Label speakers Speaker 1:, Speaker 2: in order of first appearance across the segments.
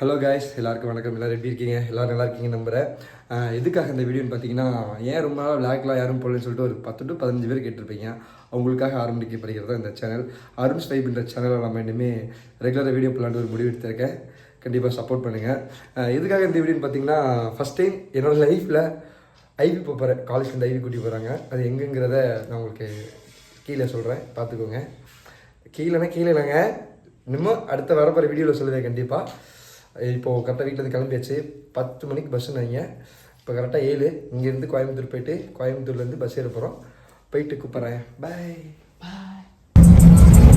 Speaker 1: Hello guys, எல்லாருக்கும் வணக்கம். எல்லோரும் எப்படி இருக்கீங்க? எல்லோரும் நல்லா இருக்கீங்க நம்புகிறேன். எதுக்காக இந்த வீடியோன்னு பார்த்தீங்கன்னா, ஏன் ரொம்ப நாள் விளாக்லாம் யாரும் போடலன்னு சொல்லிட்டு ஒரு 10 to 15 பேர் கேட்டிருப்பீங்க. அவங்களுக்காக ஆரம்பிக்கப்படுகிறது இந்த சேனல். அருண் ஸ்வைப்ன்ற சேனலில் நம்ம இனிமேல் ரெகுலராக வீடியோ போடலான்னு ஒரு முடிவு எடுத்திருக்கேன். கண்டிப்பாக சப்போர்ட் பண்ணுங்கள். எதுக்காக இந்த வீடியோன்னு பார்த்தீங்கன்னா, ஃபஸ்ட் டைம் என்னோடய லைஃப்பில் ஐவி போகிறேன். காலேஜ்லேருந்து ஐவி கூட்டி போகிறாங்க. அது எங்கேங்கிறத நான் உங்களுக்கு கீழே சொல்கிறேன், பார்த்துக்கோங்க. கீழே இல்லைங்க, இன்னமும் அடுத்த வரப்போகிற வீடியோவில் சொல்லுவேன் கண்டிப்பாக. இப்போது கரெக்டாக வீட்டிலேருந்து கிளம்பியாச்சு. 10 மணிக்கு பஸ்ஸு நினைங்க. இப்போ கரெக்டாக 7 இங்கேருந்து கோயம்புத்தூர் போயிட்டு கோயம்புத்தூர்லேருந்து பஸ் ஏற போகிறோம். போயிட்டு கூப்பிட்றேன். பாய்.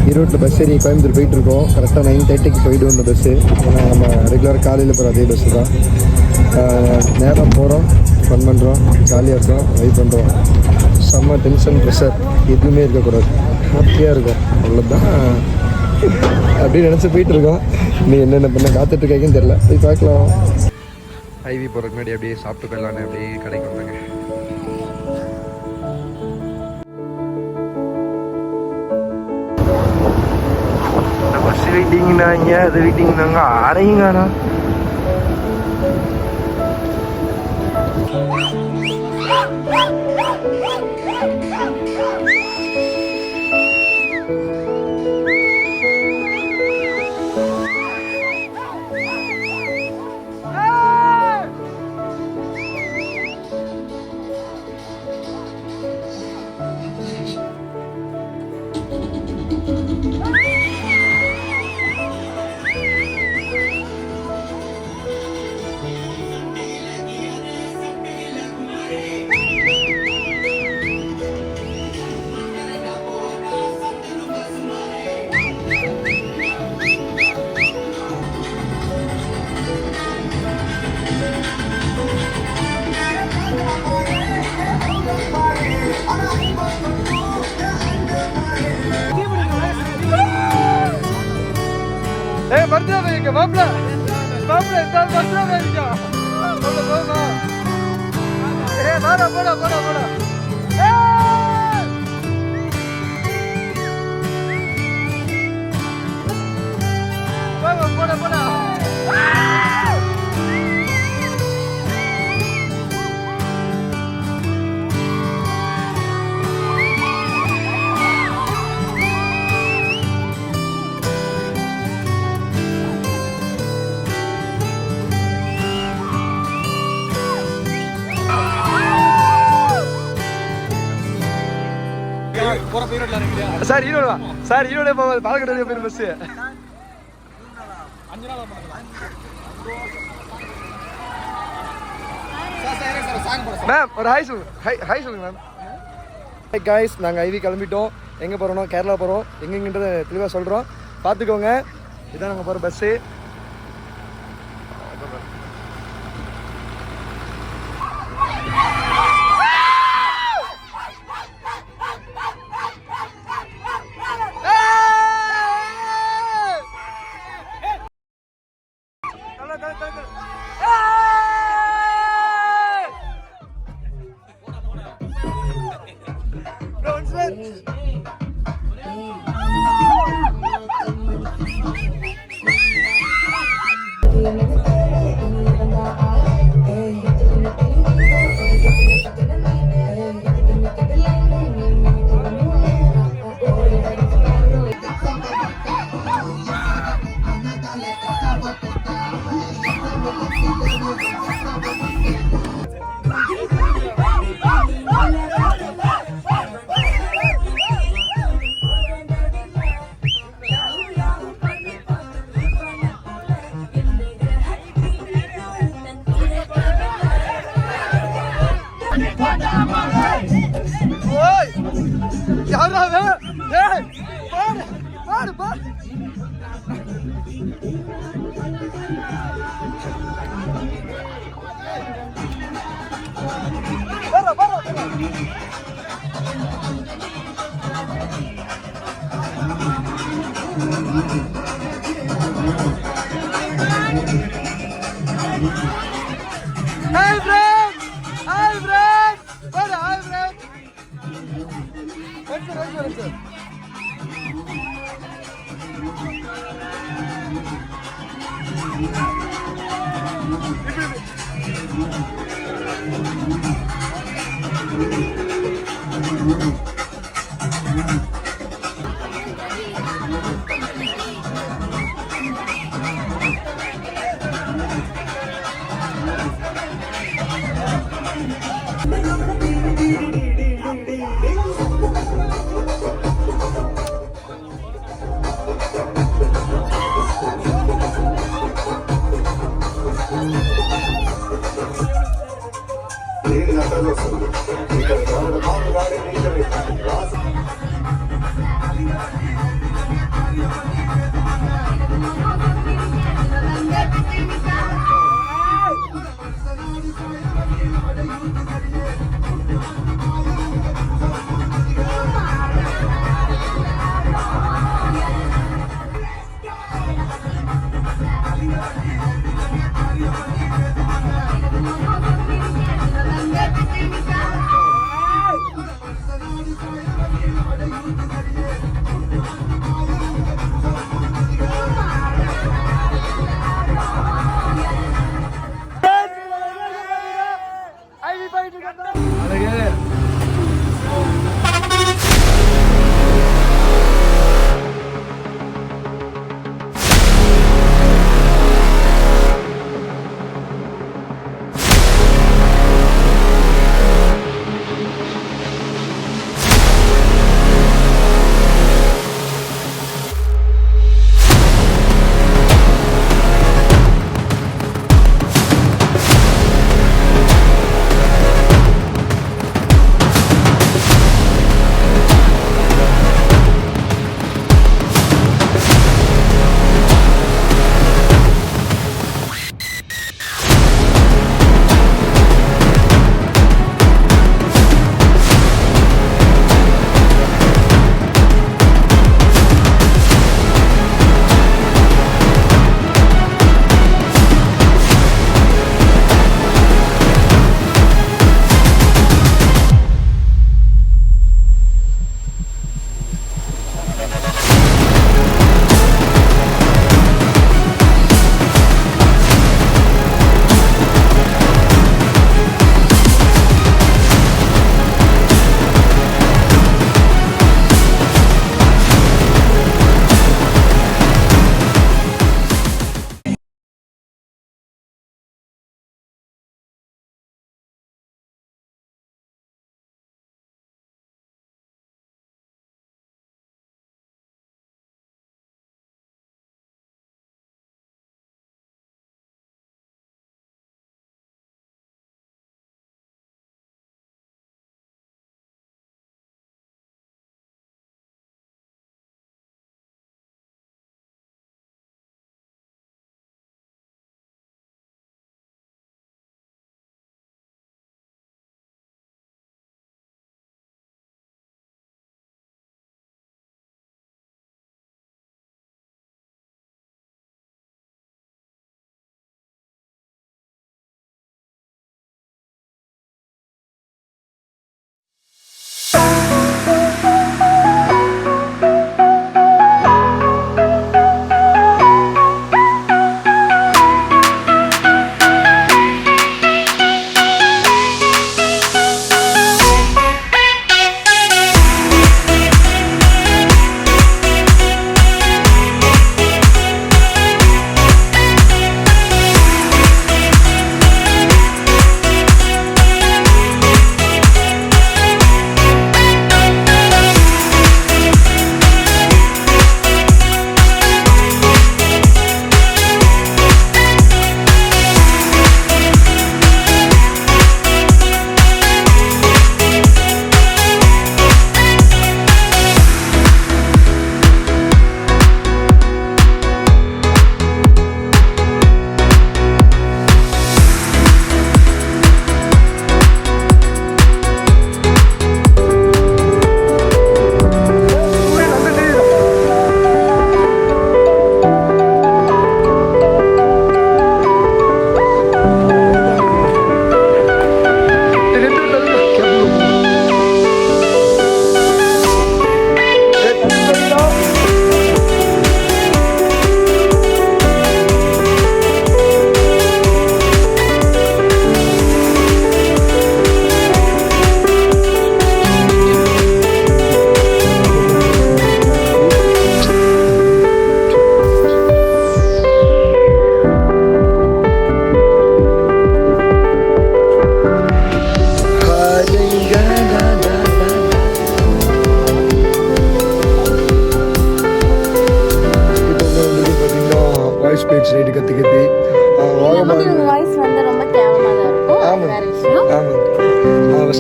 Speaker 1: ஈரோட்டில் பஸ் ஏறி கோயம்புத்தூர் போயிட்டுருக்கோம். கரெக்டாக 9:30க்கு போயிட்டு வந்த பஸ்ஸு. ஏன்னா நம்ம ரெகுலராக காலையில் போகிற அதே பஸ்ஸு தான். நேராக போகிறோம், ஃபன் பண்ணுறோம், ஜாலியாக இருக்கோம், வெயிட் பண்ணுறோம். செம்ம டென்ஷன் ப்ரெஷர் எதுவுமே இருக்கக்கூடாது, ஹாப்பியாக இருக்கும், அவ்வளோதான். அப்படி நினச்சி போயிட்டுருக்கோம். நீ என்னென்ன பண்ண காத்துட்ருக்கீங்கன்னு தெரில, போய் பார்க்கலாம். ஐவி போகிறதுக்கு முன்னாடி அப்படியே சாப்பிட்டு போயிடலான்னு அப்படியே கடைக்கு வந்தாங்க. பஸ் வெயிட்டிங்னாங்க, அது வெயிட்டிங்னாங்க, ஆரையுங்காண்ணா. பர்த்டே வைக்க மாப்பிள்ள இந்த பர்த்டே வைக்க போடா போடா போடா போடா. போடா போடா. சார் ஈரோடு வா சார், ஈரோடு போகாது, பாலக்காடு போயிரு பஸ். மேம் ஒரு ஹாய் சொல்லுங்க. ஹாய் சொல்லுங்க மேம். ஹாய் காய்ஸ், நாங்கள் ஐவி கிளம்பிட்டோம். எங்கே போகிறோம்? கேரளா போகிறோம். எங்கெங்கன்றதை தெளிவாக சொல்கிறோம், பார்த்துக்கோங்க. இதுதான் நாங்கள் போகிற bus. Hey friends! Hi friends! Hi friends! Let's go.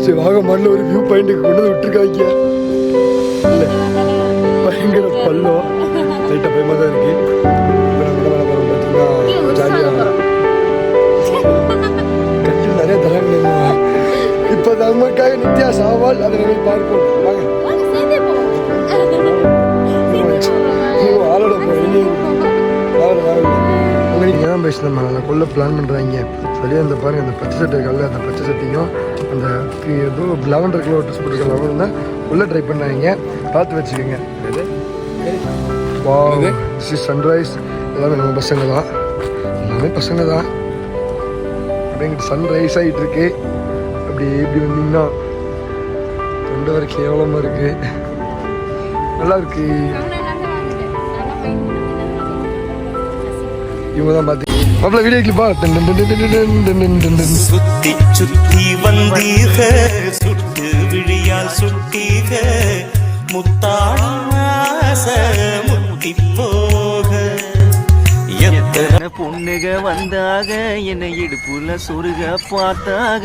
Speaker 1: சரி வாகமான்ல ஒரு வியூ பாயிண்ட்டுக்கு கொண்டு வந்து விட்டுருக்காங்க. இல்லை பயங்கர பள்ளம், லைட்டாக பயமாக தான் இருக்கு. இப்போ நம்ம என்ன பண்ண போகிறோம் பார்த்தீங்கன்னா ஜாலியாக கட்டி நிறைய தராங்க. இப்போ நமக்காக நித்யா சாவால் அதை நம்ம பார்ப்போம். வாங்க ஆளோட ஏன் பேசினோம் கொள்ள பிளான் பண்ணுறாங்க சரியா. இந்த பாருங்க அந்த பச்சை சட்டை இருக்கல, அந்த பச்சை சட்டையும் அந்த ஏதோ லெவன்டர் கிலோ ட்ரெஸ் போட்டுருக்க லெவன் தான் உள்ளே ட்ரை பண்ணாங்க. பார்த்து வச்சுக்கோங்க. சன்ரைஸ் எல்லாமே நம்ம பசங்க தான், எல்லாமே பசங்க தான். அப்படிங்கிட்டு சன்ரைஸ் ஆகிட்டு இருக்கு. அப்படி இப்படி வந்தீங்கன்னா ரெண்டு வரை கேவலமாக இருக்கு, நல்லா இருக்கு. இவங்க தான் பார்த்தீங்க அப்பல வீடியோ கிளிப்பா.
Speaker 2: சுத்தி சுத்தி வந்தீக சுட்டு விழியால் சுட்டீக முத்தாச முத்தி போக எத்தனை பொண்ணுக வந்தாக என்னை இடுப்புல சொருக பார்த்தாக.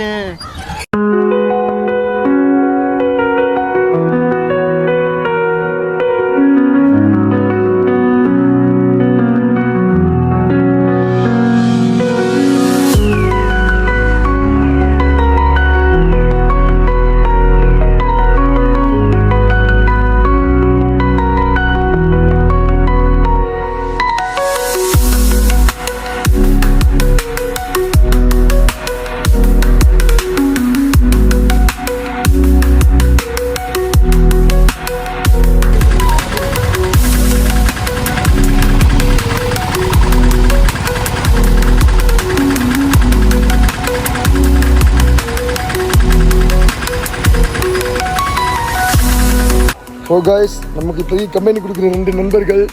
Speaker 1: ஓ காய்ஸ், நமக்கு இப்போதைக்கு கம்பெனி கொடுக்குற 2 நண்பர்கள்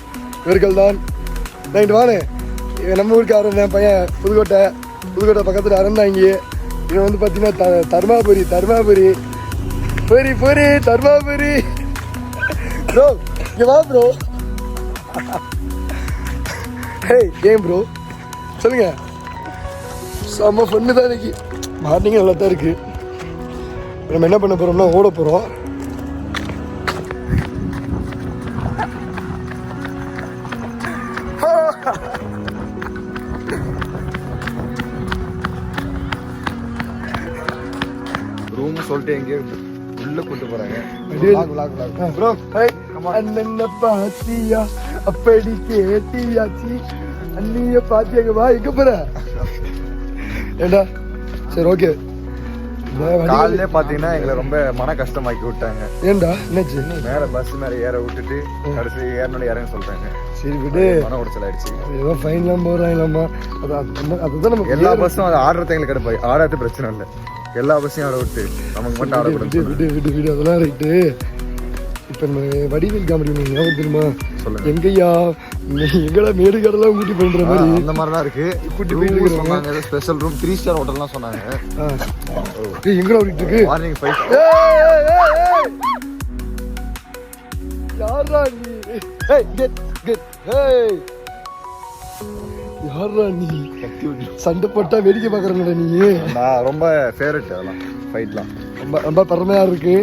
Speaker 1: இவர்கள் தான். நைட்டு வானே நம்ம ஊருக்கு அரண் பையன், புதுக்கோட்டை பக்கத்தில் அறந்தாங்க. இவன் வந்து பார்த்தீங்கன்னா தர்மாபுரி ப்ரோ. இங்கே வா ப்ரோ. ஹேய் ஏன் ப்ரோ சொல்லுங்க. செம்ம ஃபன்னு தான் இன்னைக்கு. மார்னிங் நல்லா தான் இருக்குது. நம்ம என்ன பண்ண போகிறோம்னா ஓட போகிறோம்.
Speaker 3: ரூம் சொல்லிட்டு எங்கேயோ உள்ள கூட்டு போறாங்க.
Speaker 1: ப்ரோ அண்ணன் பாத்தியா அப்படி கேட்டியாச்சி அண்ணிய பாத்தியாங்க. வா எங்க போற ஏண்டா? சரி ஓகே.
Speaker 3: காலையிலே பாத்தீங்கன்னா எங்களை ரொம்ப மன கஷ்டமாக்கி விட்டாங்க.
Speaker 1: ஏண்டா என்னாச்சு?
Speaker 3: மேல பஸ் மேல ஏற விட்டுட்டு கடைசி ஏறனோட இறங்க சொல்றாங்க.
Speaker 1: சரி விடு,
Speaker 3: மன உடைச்சல் ஆயிடுச்சு.
Speaker 1: ஏதோ ஃபைன்லாம் போறாங்களாமா. அதுதான் நமக்கு
Speaker 3: எல்லா பஸ்ஸும் அதை ஆடுறது எங்களுக்கு கிடைப்பாங்க. ஆடாது பிரச்சனை இல்லை, எல்லா பஸ்ஸையும் ஆட விட்டு நமக்கு மட்டும் ஆடக்கூடாது.
Speaker 1: விடு அதெல்லாம் ரைட்டு. இப்போ நம்ம வடிவேல் காமெடி ஞாபகம் தெரியுமா? எங்கய்யா எங்கடா மேடு கடலாம் கூட்டி பண்ற மாதிரி
Speaker 3: அந்த மாதிரி தான் இருக்கு. கூட்டி போயிட்டு சொன்னாங்க ஏதோ ஸ்பெஷல் ரூம் 3 ஸ்டார் ஹோட்டல்லாம் சொன்னாங்க.
Speaker 1: எங்கடா ஓடிட்டு இருக்கு?
Speaker 3: மார்னிங் 5.
Speaker 1: யாரா நீ? ஏய் கெட் ஏய் யாரா நீ? சண்டை போட்டா வேடிக்கை பார்க்கறனடா நீ.
Speaker 3: நான் ரொம்ப ஃபேவரட் அதெல்லாம் ஃபைட்லாம்.
Speaker 1: ரொம்ப பெருமையா இருக்கு.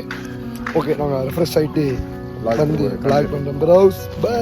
Speaker 1: ஓகே நாங்கள் ரெஃப்ரெஷ் ஆகிட்டு வந்து ப்ளாக் பண்ணுறோம் ப்ரோஸ். பை.